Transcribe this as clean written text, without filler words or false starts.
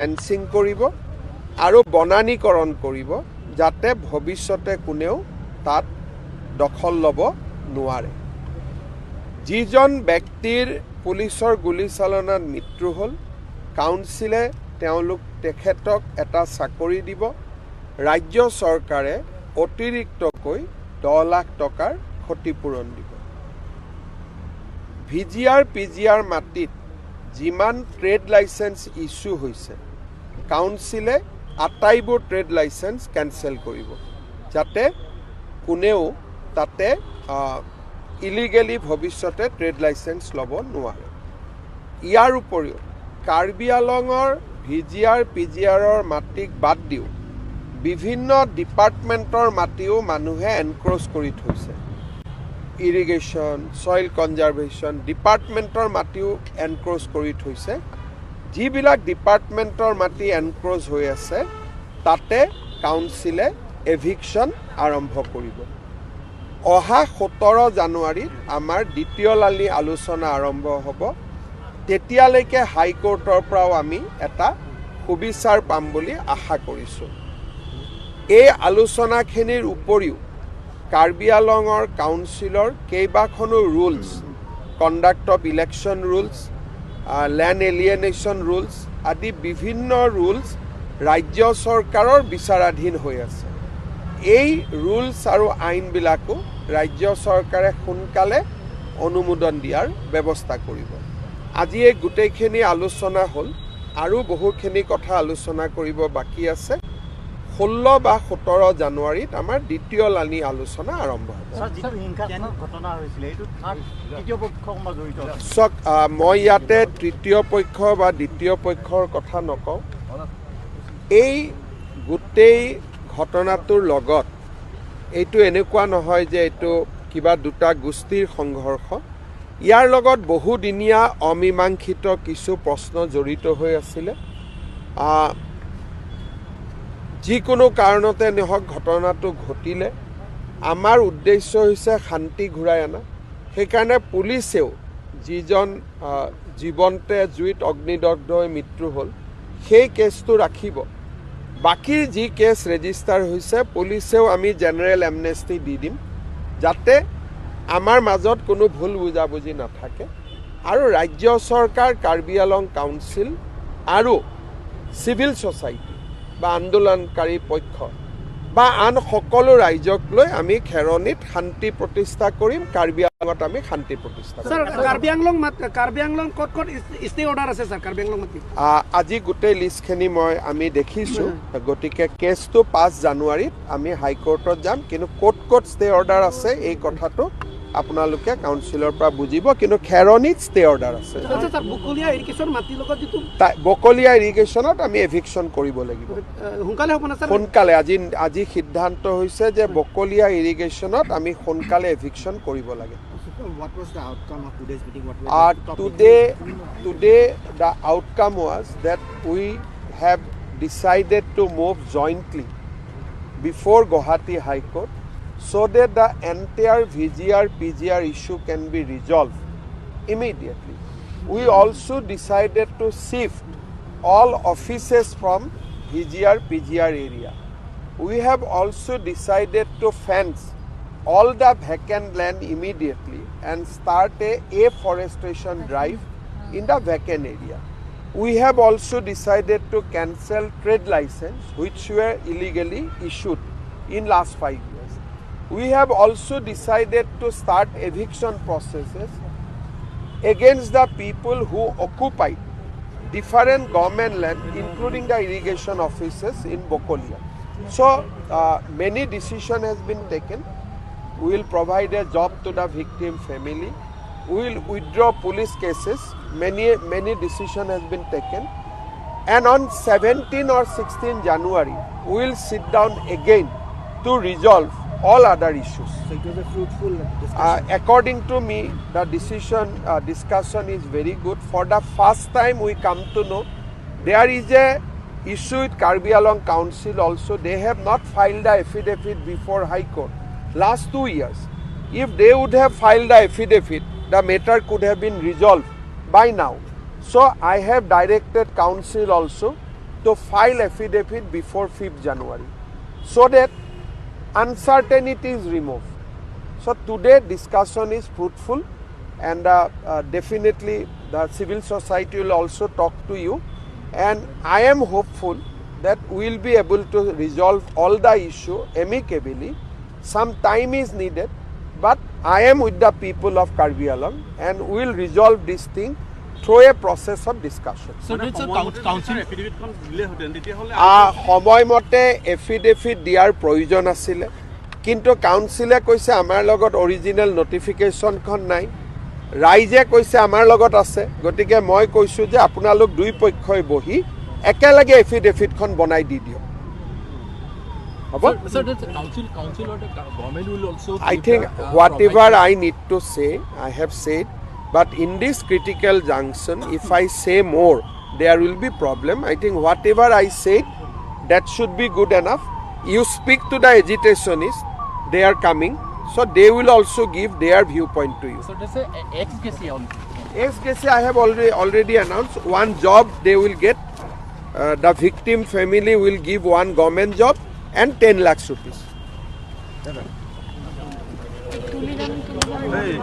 Fencing কৰিব আৰু বনানীকৰণ কৰিব যাতে ভৱিষ্যতে কোনেও তাত দখল ল'ব নোৱাৰে। যিজন ব্যক্তিৰ পুলিচৰ গুলীচালনাত মৃত্যু হ'ল, কাউন্সিলে তেখেতক এটা চাকৰি দিব। ৰাজ্য চৰকাৰে অতিৰিক্তকৈ 10 লাখ টকাৰ ক্ষতিপূৰণ দিব। ভিজিআৰ পিজিআৰ মাটিত যিমান ট্ৰেড লাইচেন্স ইস্যু হৈছে, কাউন্সিলে আটাইবোৰ ট্ৰেড লাইচেন্স কেনচেল কৰিব যাতে কোনেও তাতে ইলিগেলি ভৱিষ্যতে ট্ৰেড লাইচেন্স ল'ব নোৱাৰে। ইয়াৰ উপৰিও কাৰ্বি আলঙৰ ভিজিআৰ পিজিআৰৰ মাটিক বাদ দিও বিভিন্ন ডিপাৰ্টমেণ্টৰ মাটিও মানুহে এনক্ৰ'চ কৰি থৈছে। ইৰিগেশ্যন, ছইল কনজাৰ্ভেশ্যন ডিপাৰ্টমেণ্টৰ মাটিও এনক্ৰ'চ কৰি থৈছে। যিবিলাক ডিপাৰ্টমেণ্টৰ মাটি এনক্ৰ'চ হৈ আছে তাতে কাউন্সিলে এভিকশ্যন আৰম্ভ কৰিব। অহা 17 জানুৱাৰীত আমাৰ দ্বিতীয় লানি আলোচনা আৰম্ভ হ'ব। তেতিয়ালৈকে হাইকোৰ্টৰ পৰাও আমি এটা সুবিচাৰ পাম বুলি আশা কৰিছোঁ। এই আলোচনাখিনিৰ উপৰিও কাৰ্বি আলঙৰ কাউন্সিলৰ কেইবাখনো rules, conduct of election rules, land alienation rules আদি বিভিন্ন ৰুলছ ৰাজ্য চৰকাৰৰ বিচাৰাধীন হৈ আছে। এই ৰুলছ আৰু আইনবিলাকো ৰাজ্য চৰকাৰে সোনকালে অনুমোদন দিয়াৰ ব্যৱস্থা কৰিব। আজি এই গোটেইখিনি আলোচনা হ'ল আৰু বহুখিনি কথা আলোচনা কৰিব বাকী আছে। 16 বা 17 জানুৱাৰীত আমাৰ দ্বিতীয় লানি আলোচনা আৰম্ভ হ'ব। চাওক, মই ইয়াতে তৃতীয় পক্ষ বা দ্বিতীয় পক্ষৰ কথা নকওঁ। এই গোটেই ঘটনাটোৰ লগত এইটো এনেকুৱা নহয় যে এইটো কিবা দুটা গোষ্ঠীৰ সংঘৰ্ষ। ইয়াৰ লগত বহুদিনীয়া অমীমাংসিত কিছু প্ৰশ্ন জড়িত হৈ আছিলে। যিকোনো কাৰণতে নহওক ঘটনাটো ঘটিলে আমাৰ উদ্দেশ্য হৈছে শান্তি ঘূৰাই অনা। সেইকাৰণে পুলিচেও যিজন জীৱন্তে জুইত অগ্নিদগ্ধ হৈ মৃত্যু হ'ল সেই কেছটো ৰাখিব। বাকী যি কেছ ৰেজিষ্টাৰ হৈছে পুলিচেও আমি জেনেৰেল এমনেষ্টি দি দিম যাতে আমাৰ মাজত কোনো ভুল বুজাবুজি নাথাকে। আৰু ৰাজ্য চৰকাৰ, কাৰ্বি আলং কাউন্সিল আৰু চিভিল ছ'চাইটি বা আন্দোলনকাৰী পক্ষ বা আন সকলো ৰাইজক লৈ আমি খেৰণীত শান্তি প্ৰতিষ্ঠা কৰিম। কাৰ্বি আংলঙত আমি শান্তি প্ৰতিষ্ঠা কৰিম। কাৰ্বি আংলং ক'ত ষ্টে অৰ্ডাৰ আছে স্যাৰ? কাৰ্বি আংলং আজি গোটেই লিষ্টখিনি আমি দেখিছোঁ। গতিকে কেছটো 5 জানুৱাৰীত আমি হাইকোৰ্টত যাম। কিন্তু ক'ত ষ্টে অৰ্ডাৰ আছে এই কথাটো আপোনালোকে কাউন্সিলৰ পৰা বুজিব। কিন্তু খেৰণীত ষ্টে অৰ্ডাৰ আছে। বকলীয়া ইৰিগেশ্যনত আমি এভিকশ্যন কৰিব লাগিব সোনকালে। আজি সিদ্ধান্ত হৈছে যে বকলীয়া ইৰিগেশ্যনত আমি সোনকালে এভিকশ্যন কৰিব লাগে। Today the outcome was that we have decided to move jointly before Guwahati High Court so that the entire VGR PGR issue can be resolved immediately. We also decided to shift all offices from VGR PGR area. We have also decided to fence all the vacant land immediately and start a afforestation drive in the vacant area. We have also decided to cancel trade license which were illegally issued in last 5 years. We have also decided to start eviction processes against the people who occupy different government land, including the irrigation offices in Bokolia. So many decisions has been taken. We will provide a job to the victim family. We will withdraw police cases. Many decisions has been taken. And on 17 or 16 January, we will sit down again to resolve all other issues. So it was a fruitful discussion. According to me, the discussion is very good. For the first time we come to know there is a issue with Karbi Along Council also. They have not filed the affidavit before High Court last 2 years. If they would have filed the affidavit, the matter could have been resolved by now. So I have directed Council also to file affidavit before 5th January so that uncertainty is removed. So today discussion is fruitful, and definitely the civil society will also talk to you, and I am hopeful that we will be able to resolve all the issue amicably. Some time is needed, but I am with the people of Karbi Anglong, and we will resolve this thing through a process of discussion. So it's a council affidavit kon dile hoten teti hole সময়মতে affidavit দিয়াৰ প্ৰয়োজন আছিল, কিন্তু কাউন্সিলে কৈছে আমাৰ লগত original নটিফিকেশ্যনখন নাই, ৰাইজে কৈছে আমাৰ লগত আছে, গতিকে মই কৈছোঁ যে আপোনালোক দুই পক্ষই বহি একেলগে এফিডেভিটখন বনাই দি দিয়ক। So does the council or the government will also I think whatever I need to say, I have said, but in this critical junction, if I say more, there will be problem. I think whatever I said, that should be good enough. You speak to the agitationists, they are coming, so they will also give their viewpoint to you. So does the ex-KC on? Ex-KC I have already announced, one job they will get. The victim family will give one government job and 10 lakhs rupees. Hey,